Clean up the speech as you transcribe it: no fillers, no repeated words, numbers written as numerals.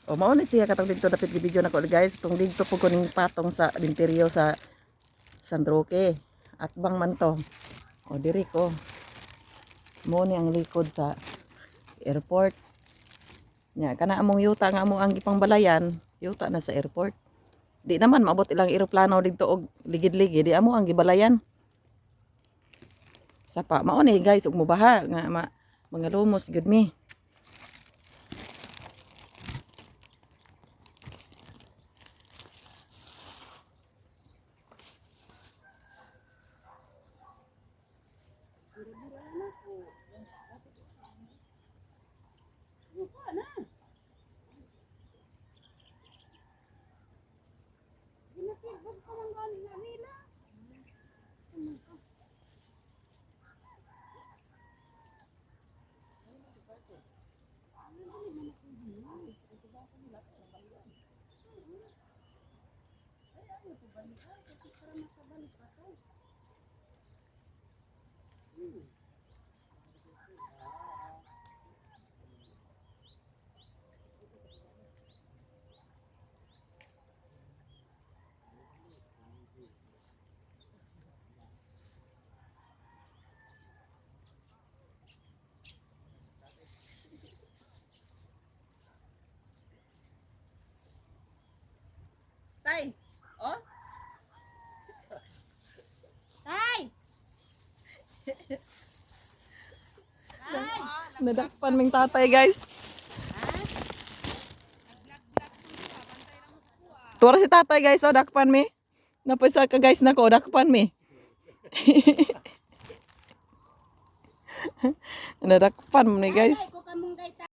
O mao ni siya katong dito dapat video nako guys. Tung dito po kuning patong sa interior sa San Roque. At bang man to. O diri ko. Mo ni ang likod sa airport. Nya kana among yuta nga amo ang gipangbalayan, yuta na sa airport. Di naman maabot ilang eroplano dito og ligid-ligid, di amo ang gibalayan. Sapa mao ni guys ug mobaha nga mga lumos gud mi. Tay. Oh. Tay. Nadakpan ming tatay guys. Tuwa si tatay guys, oh dakpan mi. Napasa ka guys nako, dakpan mi. Nadakpan mo ni guys.